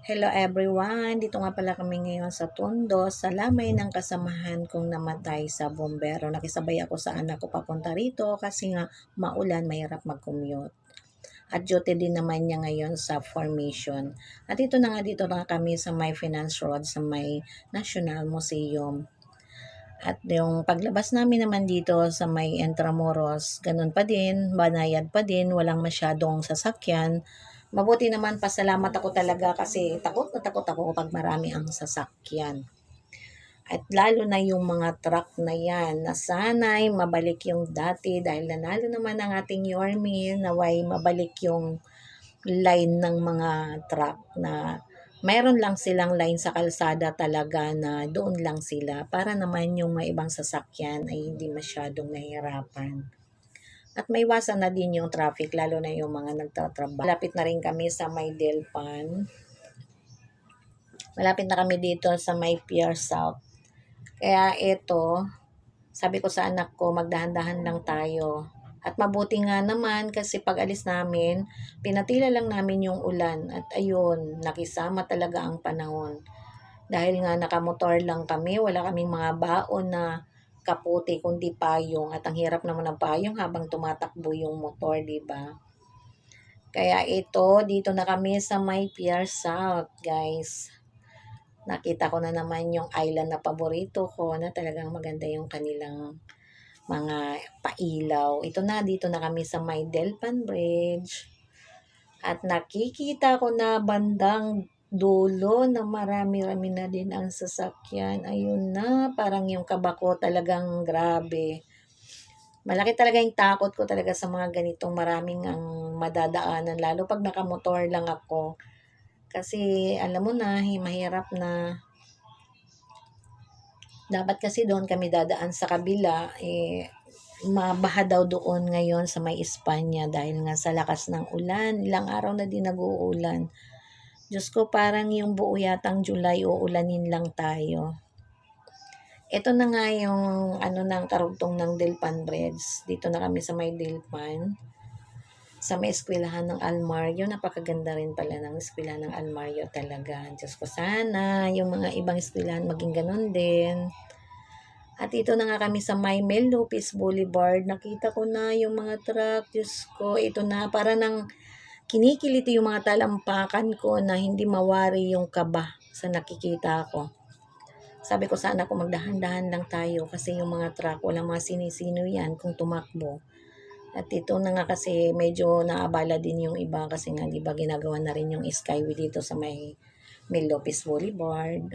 Hello everyone! Dito nga pala kami ngayon sa Tondo sa lamay ng kasamahan kong namatay sa bombero. Nakisabay ako sa anak ko papunta rito kasi nga maulan, mahirap mag-commute. At duty din naman niya ngayon sa formation. At dito na kami sa may Finance Road sa may National Museum. At yung paglabas namin naman dito sa may Intramuros, ganun pa din, banayad pa din, walang masyadong sasakyan. Mabuti naman, pasalamat ako talaga kasi takot na takot ako kapag marami ang sasakyan. At lalo na yung mga truck na yan, na sana'y mabalik yung dati dahil nanalo naman ang ating Yorme, naway mabalik yung line ng mga truck na mayroon lang silang line sa kalsada talaga na doon lang sila para naman yung mga ibang sasakyan ay hindi masyadong nahihirapan. At may iwasan na din yung traffic lalo na yung mga nagtatrabaho. Malapit na rin kami sa may Delpan. Malapit na kami dito sa may Pier South. Kaya ito, sabi ko sa anak ko, magdahan-dahan lang tayo. At mabuti nga naman kasi pag alis namin, pinatila lang namin yung ulan. At ayun, nakisama talaga ang panahon. Dahil nga nakamotor lang kami, wala kaming mga baon na kaputi kundi payong. At ang hirap naman ng payong habang tumatakbo yung motor, di ba? Kaya ito, dito na kami sa may Pier South, guys. Nakita ko na naman yung island na paborito ko na talagang maganda yung kanilang mga pailaw. Ito na, dito na kami sa may Delpan Bridge. At nakikita ko na bandang dulo na marami-rami na din ang sasakyan. Ayun na, parang yung kaba ko talagang grabe. Malaki talaga yung takot ko talaga sa mga ganitong maraming ang madadaanan. Lalo pag nakamotor lang ako. Kasi alam mo na, mahirap na. Dapat kasi doon kami dadaan sa kabila. Mabaha daw doon ngayon sa may Espanya dahil nga sa lakas ng ulan. Ilang araw na din nag-uulan. Diyos ko, parang yung buo yatang July uulanin lang tayo. Ito na nga yung ng karugtong ng Delpan Bridge. Dito na kami sa may Delpan. Sa may eskwelahan ng Almario. Napakaganda rin pala ng eskwelahan ng Almario talaga. Diyos ko, sana yung mga ibang eskwelahan maging ganun din. At ito na nga kami sa may Mel Lopez Boulevard. Nakita ko na yung mga truck. Diyos ko, ito na para nang kinikiliti yung mga talampakan ko na hindi mawari yung kaba sa nakikita ko. Sabi ko sana kung magdahan-dahan lang tayo kasi yung mga truck, walang mga sinisino yan kung tumakbo. At ito na nga kasi medyo naabala din yung iba kasi nga di ba ginagawa na rin yung Skyway dito sa may Mel Lopez Boulevard.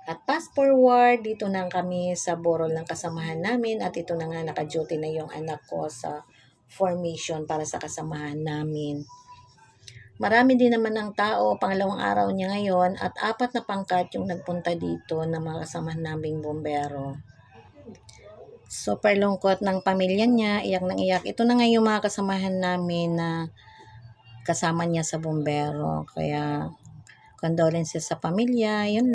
At fast forward, dito na kami sa Borol ng kasamahan namin at ito na nga naka-duty na yung anak ko sa formation para sa kasamahan namin. Marami din naman ng tao, pangalawang araw niya ngayon at 4 na pangkat yung nagpunta dito na mga kasamahan naming bombero. Super lungkot ng pamilya niya, iyak nang iyak. Ito na nga yung mga kasamahan namin na kasama niya sa bombero. Kaya condolences sa pamilya, yun